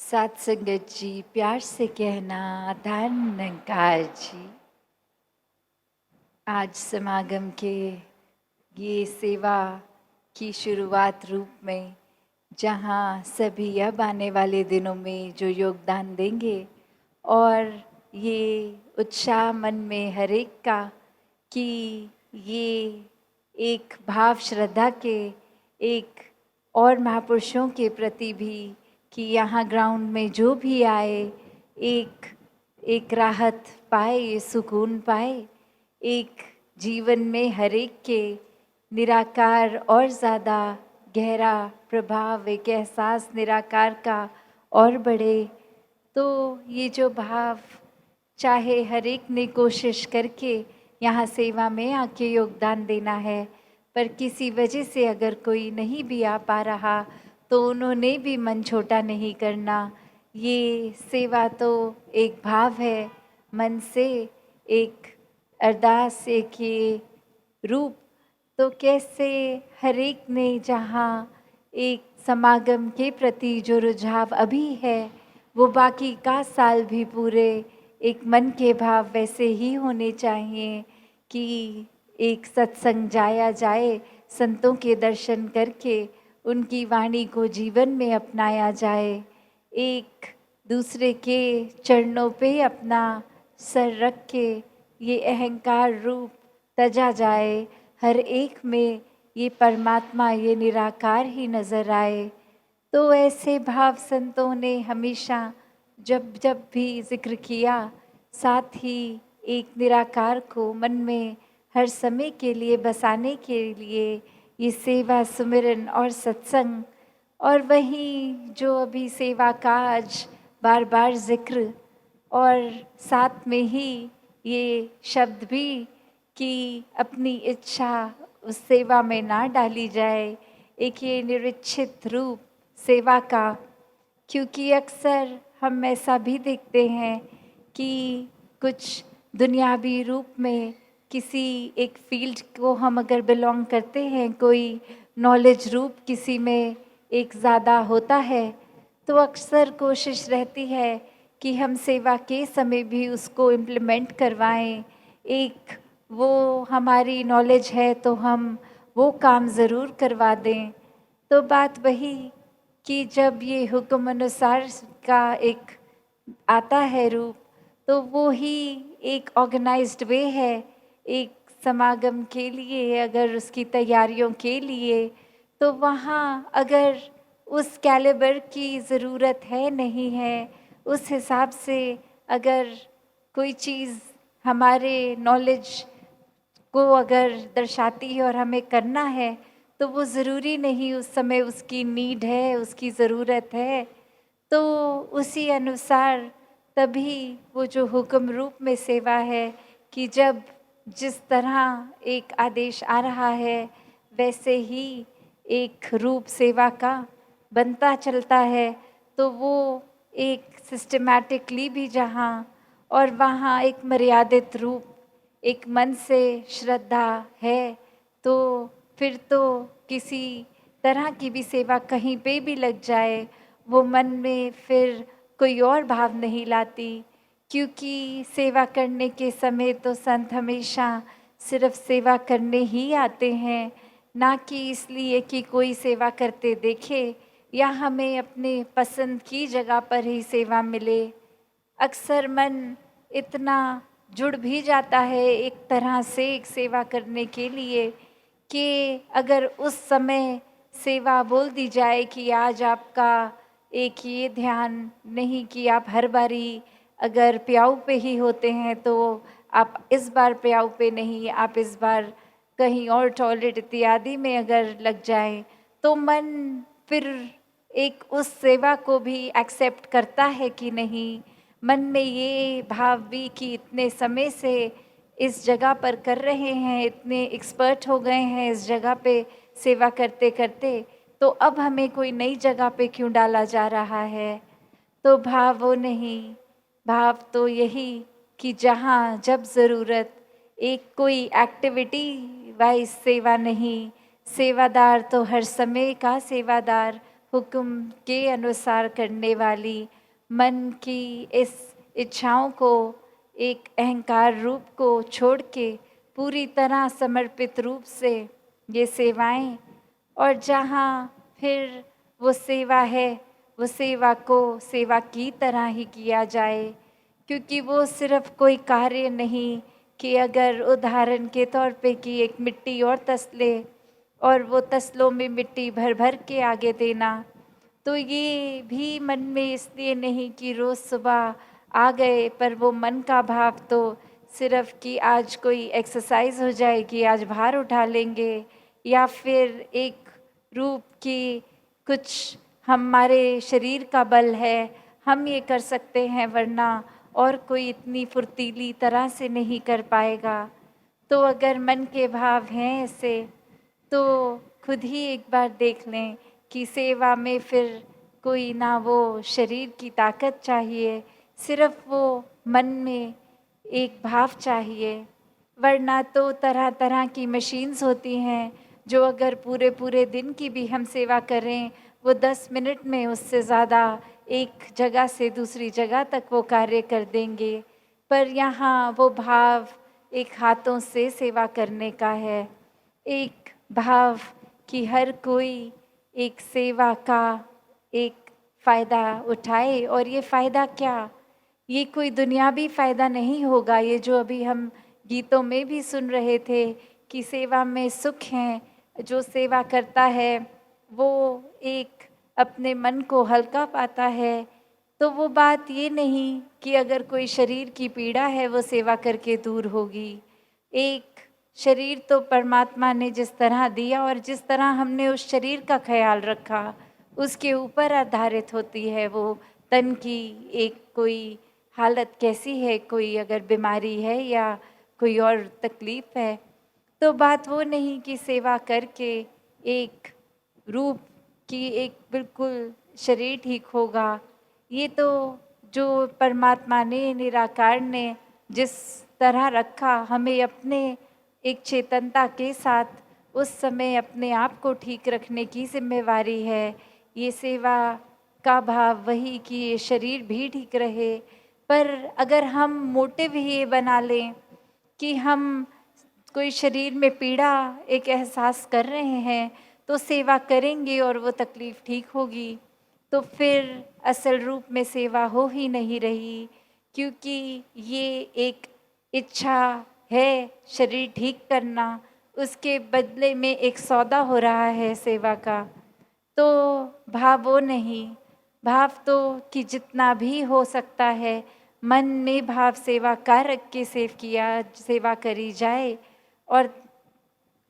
साथ संगत जी, प्यार से कहना धन निरंकार जी। आज समागम के ये सेवा की शुरुआत रूप में, जहाँ सभी अब आने वाले दिनों में जो योगदान देंगे और ये उत्साह मन में हर एक का कि ये एक भाव श्रद्धा के एक और महापुरुषों के प्रति भी कि यहाँ ग्राउंड में जो भी आए एक एक राहत पाए, सुकून पाए, एक जीवन में हर एक के निराकार और ज़्यादा गहरा प्रभाव, एक एहसास निराकार का और बढ़े। तो ये जो भाव, चाहे हर एक ने कोशिश करके यहाँ सेवा में आके योगदान देना है, पर किसी वजह से अगर कोई नहीं भी आ पा रहा तो उन्होंने भी मन छोटा नहीं करना। ये सेवा तो एक भाव है, मन से एक अरदास, एक ये रूप। तो कैसे हर एक ने जहाँ एक समागम के प्रति जो रुझाव अभी है वो बाकी का साल भी पूरे एक मन के भाव वैसे ही होने चाहिए कि एक सत्संग जाया जाए, संतों के दर्शन करके उनकी वाणी को जीवन में अपनाया जाए, एक दूसरे के चरणों पे अपना सर रख के ये अहंकार रूप तजा जाए, हर एक में ये परमात्मा, ये निराकार ही नजर आए। तो ऐसे भाव संतों ने हमेशा जब जब भी जिक्र किया, साथ ही एक निराकार को मन में हर समय के लिए बसाने के लिए ये सेवा, सुमिरन और सत्संग, और वहीं जो अभी सेवा का आज बार बार जिक्र, और साथ में ही ये शब्द भी कि अपनी इच्छा उस सेवा में ना डाली जाए, एक ये निरीक्षित रूप सेवा का। क्योंकि अक्सर हम ऐसा भी देखते हैं कि कुछ दुनियावी रूप में किसी एक फील्ड को हम अगर बिलोंग करते हैं, कोई नॉलेज रूप किसी में एक ज़्यादा होता है, तो अक्सर कोशिश रहती है कि हम सेवा के समय भी उसको इम्प्लीमेंट करवाएं। एक वो हमारी नॉलेज है तो हम वो काम ज़रूर करवा दें। तो बात वही कि जब ये हुक्म अनुसार का एक आता है रूप, तो वो ही एक ऑर्गेनाइज्ड वे है एक समागम के लिए, अगर उसकी तैयारियों के लिए, तो वहाँ अगर उस कैलिबर की ज़रूरत है नहीं है, उस हिसाब से अगर कोई चीज़ हमारे नॉलेज को अगर दर्शाती है और हमें करना है, तो वो ज़रूरी नहीं उस समय उसकी नीड है, उसकी ज़रूरत है। तो उसी अनुसार तभी वो जो हुक्म रूप में सेवा है कि जब जिस तरह एक आदेश आ रहा है वैसे ही एक रूप सेवा का बनता चलता है, तो वो एक सिस्टमैटिकली भी जहाँ और वहाँ एक मर्यादित रूप, एक मन से श्रद्धा है, तो फिर तो किसी तरह की भी सेवा कहीं पे भी लग जाए, वो मन में फिर कोई और भाव नहीं लाती। क्योंकि सेवा करने के समय तो संत हमेशा सिर्फ सेवा करने ही आते हैं, ना कि इसलिए कि कोई सेवा करते देखे या हमें अपने पसंद की जगह पर ही सेवा मिले। अक्सर मन इतना जुड़ भी जाता है एक तरह से एक सेवा करने के लिए कि अगर उस समय सेवा बोल दी जाए कि आज आपका एक ये ध्यान नहीं कि आप हर बारी अगर प्याऊ पे ही होते हैं तो आप इस बार प्याऊ पे नहीं, आप इस बार कहीं और टॉयलेट इत्यादि में अगर लग जाए, तो मन फिर एक उस सेवा को भी एक्सेप्ट करता है कि नहीं। मन में ये भाव भी कि इतने समय से इस जगह पर कर रहे हैं, इतने एक्सपर्ट हो गए हैं इस जगह पे सेवा करते करते, तो अब हमें कोई नई जगह पे क्यों डाला जा रहा है। तो भाव वो नहीं, भाव तो यही कि जहाँ जब ज़रूरत, एक कोई एक्टिविटी वाइज सेवा नहीं, सेवादार तो हर समय का सेवादार हुक्म के अनुसार करने वाली मन की इस इच्छाओं को, एक अहंकार रूप को छोड़ के पूरी तरह समर्पित रूप से ये सेवाएं, और जहाँ फिर वो सेवा है वो सेवा को सेवा की तरह ही किया जाए, क्योंकि वो सिर्फ कोई कार्य नहीं कि अगर उदाहरण के तौर पे कि एक मिट्टी और तसले और वो तसलों में मिट्टी भर भर के आगे देना, तो ये भी मन में इसलिए नहीं कि रोज़ सुबह आ गए, पर वो मन का भाव तो सिर्फ कि आज कोई एक्सरसाइज हो जाएगी, आज भार उठा लेंगे, या फिर एक रूप की कुछ हमारे शरीर का बल है, हम ये कर सकते हैं, वरना और कोई इतनी फुर्तीली तरह से नहीं कर पाएगा। तो अगर मन के भाव हैं ऐसे, तो खुद ही एक बार देख लें कि सेवा में फिर कोई ना वो शरीर की ताकत चाहिए, सिर्फ वो मन में एक भाव चाहिए। वरना तो तरह तरह की मशीन्स होती हैं जो अगर पूरे पूरे दिन की भी हम सेवा करें, वो 10 मिनट में उससे ज़्यादा एक जगह से दूसरी जगह तक वो कार्य कर देंगे। पर यहाँ वो भाव एक हाथों से सेवा करने का है, एक भाव कि हर कोई एक सेवा का एक फ़ायदा उठाए। और ये फ़ायदा क्या, ये कोई दुनियावी फ़ायदा नहीं होगा, ये जो अभी हम गीतों में भी सुन रहे थे कि सेवा में सुख है, जो सेवा करता है वो एक अपने मन को हल्का पाता है। तो वो बात ये नहीं कि अगर कोई शरीर की पीड़ा है वो सेवा करके दूर होगी। एक शरीर तो परमात्मा ने जिस तरह दिया और जिस तरह हमने उस शरीर का ख्याल रखा, उसके ऊपर आधारित होती है वो तन की एक कोई हालत कैसी है, कोई अगर बीमारी है या कोई और तकलीफ़ है। तो बात वो नहीं कि सेवा करके एक रूप की एक बिल्कुल शरीर ठीक होगा। ये तो जो परमात्मा ने, निराकार ने जिस तरह रखा, हमें अपने एक चेतनता के साथ उस समय अपने आप को ठीक रखने की जिम्मेवारी है। ये सेवा का भाव वही कि ये शरीर भी ठीक रहे। पर अगर हम मोटिव ही ये बना लें कि हम कोई शरीर में पीड़ा एक एहसास कर रहे हैं तो सेवा करेंगे और वो तकलीफ़ ठीक होगी, तो फिर असल रूप में सेवा हो ही नहीं रही, क्योंकि ये एक इच्छा है शरीर ठीक करना, उसके बदले में एक सौदा हो रहा है सेवा का। तो भाव वो नहीं, भाव तो कि जितना भी हो सकता है मन में भाव सेवा का रख के सेवा करी जाए। और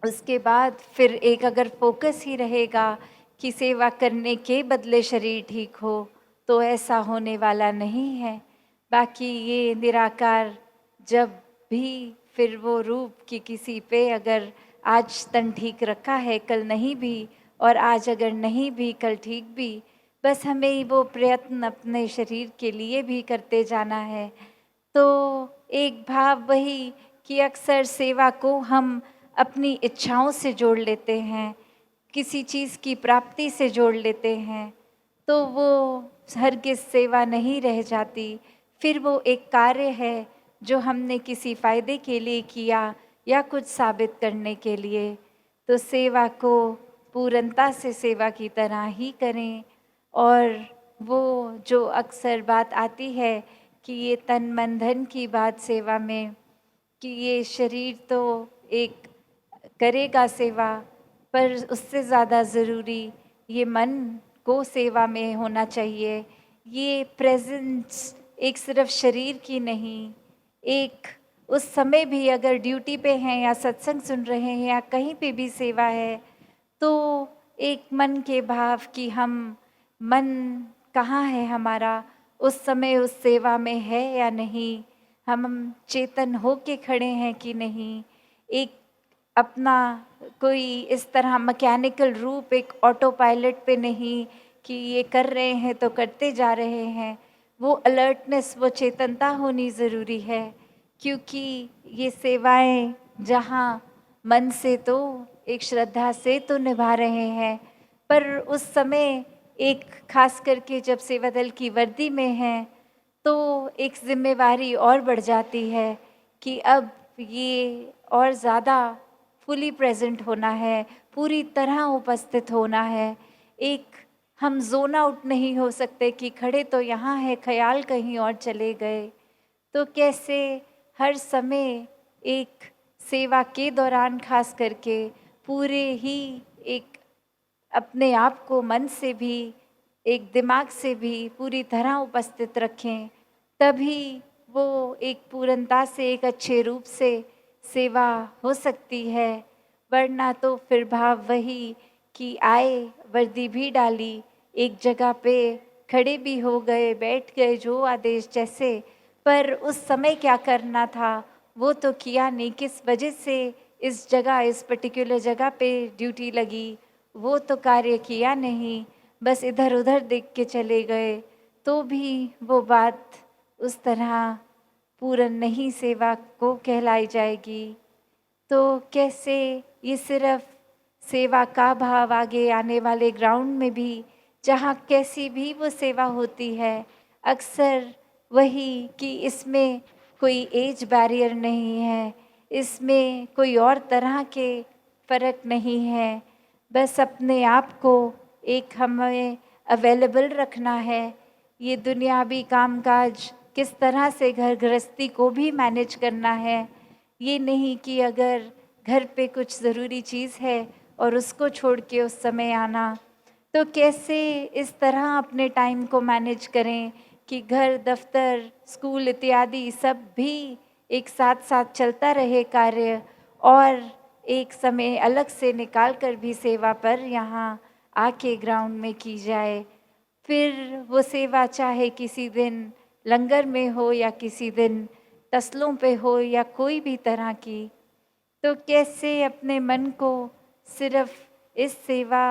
उसके बाद फिर एक अगर फोकस ही रहेगा कि सेवा करने के बदले शरीर ठीक हो, तो ऐसा होने वाला नहीं है। बाकी ये निराकार जब भी फिर वो रूप की किसी पे अगर आज तन ठीक रखा है, कल नहीं भी, और आज अगर नहीं भी कल ठीक भी, बस हमें वो प्रयत्न अपने शरीर के लिए भी करते जाना है। तो एक भाव वही कि अक्सर सेवा को हम अपनी इच्छाओं से जोड़ लेते हैं, किसी चीज़ की प्राप्ति से जोड़ लेते हैं, तो वो हरगिज़ सेवा नहीं रह जाती। फिर वो एक कार्य है जो हमने किसी फ़ायदे के लिए किया या कुछ साबित करने के लिए। तो सेवा को पूर्णता से सेवा की तरह ही करें। और वो जो अक्सर बात आती है कि ये तन मन धन की बात सेवा में, कि ये शरीर तो एक करेगा सेवा, पर उससे ज़्यादा ज़रूरी ये मन को सेवा में होना चाहिए। ये प्रेजेंस एक सिर्फ शरीर की नहीं, एक उस समय भी अगर ड्यूटी पे हैं या सत्संग सुन रहे हैं या कहीं पे भी सेवा है, तो एक मन के भाव कि हम मन कहाँ है हमारा, उस समय उस सेवा में है या नहीं, हम चेतन हो के खड़े हैं कि नहीं। एक अपना कोई इस तरह मैकेनिकल रूप एक ऑटो पायलट पे नहीं कि ये कर रहे हैं तो करते जा रहे हैं। वो अलर्टनेस, वो चेतनता होनी ज़रूरी है, क्योंकि ये सेवाएं जहाँ मन से तो एक श्रद्धा से तो निभा रहे हैं, पर उस समय एक खास करके जब सेवा दल की वर्दी में हैं तो एक ज़िम्मेवारी और बढ़ जाती है कि अब ये और ज़्यादा फुली प्रेज़ेंट होना है, पूरी तरह उपस्थित होना है। एक हम ज़ोन आउट नहीं हो सकते कि खड़े तो यहाँ हैं, ख़याल कहीं और चले गए। तो कैसे हर समय एक सेवा के दौरान ख़ास करके पूरे ही एक अपने आप को मन से भी, एक दिमाग से भी पूरी तरह उपस्थित रखें, तभी वो एक पूर्णता से, एक अच्छे रूप से सेवा हो सकती है। वरना तो फिर भाव वही कि आए, वर्दी भी डाली, एक जगह पे खड़े भी हो गए, बैठ गए जो आदेश जैसे, पर उस समय क्या करना था, वो तो किया नहीं। किस वजह से इस जगह, इस पर्टिकुलर जगह पे ड्यूटी लगी, वो तो कार्य किया नहीं, बस इधर-उधर देख के चले गए, तो भी वो बात उस तरह पूर्ण नहीं सेवा को कहलाई जाएगी। तो कैसे ये सिर्फ़ सेवा का भाव आगे आने वाले ग्राउंड में भी, जहाँ कैसी भी वो सेवा होती है, अक्सर वही कि इसमें कोई एज बैरियर नहीं है, इसमें कोई और तरह के फ़र्क नहीं है। बस अपने आप को एक हमें अवेलेबल रखना है। ये दुनियावी कामकाज किस तरह से घर गृहस्थी को भी मैनेज करना है। ये नहीं कि अगर घर पे कुछ ज़रूरी चीज़ है और उसको छोड़ के उस समय आना, तो कैसे इस तरह अपने टाइम को मैनेज करें कि घर, दफ्तर, स्कूल इत्यादि सब भी एक साथ-साथ चलता रहे कार्य, और एक समय अलग से निकाल कर भी सेवा पर यहाँ आके ग्राउंड में की जाए। फिर वो सेवा चाहे किसी दिन लंगर में हो या किसी दिन तसलों पे हो या कोई भी तरह की, तो कैसे अपने मन को सिर्फ़ इस सेवा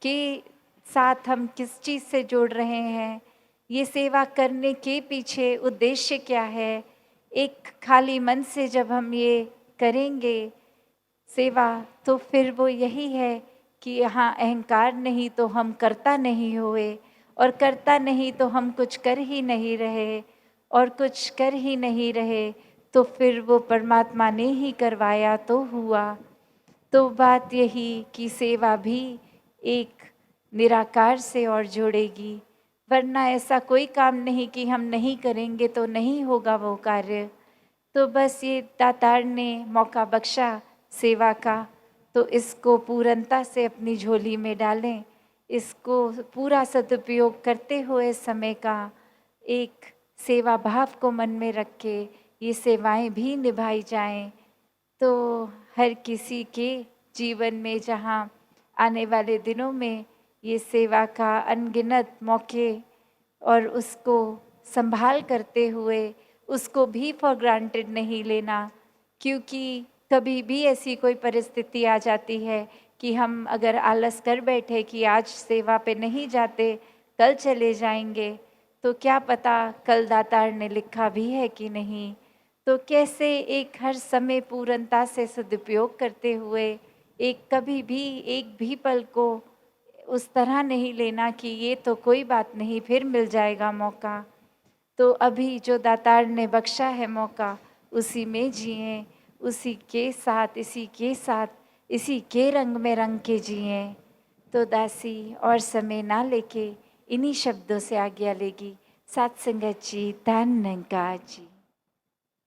के साथ हम किस चीज़ से जोड़ रहे हैं, ये सेवा करने के पीछे उद्देश्य क्या है? एक खाली मन से जब हम ये करेंगे सेवा, तो फिर वो यही है कि यहाँ अहंकार नहीं तो हम कर्ता नहीं हुए, और कर्ता नहीं तो हम कुछ कर ही नहीं रहे, और कुछ कर ही नहीं रहे तो फिर वो परमात्मा ने ही करवाया तो हुआ। तो बात यही कि सेवा भी एक निराकार से और जोड़ेगी, वरना ऐसा कोई काम नहीं कि हम नहीं करेंगे तो नहीं होगा वो कार्य। तो बस ये दातार ने मौका बख्शा सेवा का, तो इसको पूर्णता से अपनी झोली में डालें, इसको पूरा सदुपयोग करते हुए समय का एक सेवा भाव को मन में रख के ये सेवाएं भी निभाई जाएं। तो हर किसी के जीवन में जहाँ आने वाले दिनों में ये सेवा का अनगिनत मौके, और उसको संभाल करते हुए उसको भी फॉर ग्रांटेड नहीं लेना, क्योंकि कभी भी ऐसी कोई परिस्थिति आ जाती है कि हम अगर आलस कर बैठे कि आज सेवा पे नहीं जाते, कल चले जाएंगे, तो क्या पता कल दातार ने लिखा भी है कि नहीं। तो कैसे एक हर समय पूर्णता से सदुपयोग करते हुए एक कभी भी एक भी पल को उस तरह नहीं लेना कि ये तो कोई बात नहीं, फिर मिल जाएगा मौका। तो अभी जो दातार ने बख्शा है मौका, उसी में जिएं, उसी के साथ, इसी के साथ, इसी के रंग में रंग के जिएं। तो दासी और समय ना लेके इन्हीं शब्दों से आज्ञा लेगी। सात संगत जी, धन निरंकार जी।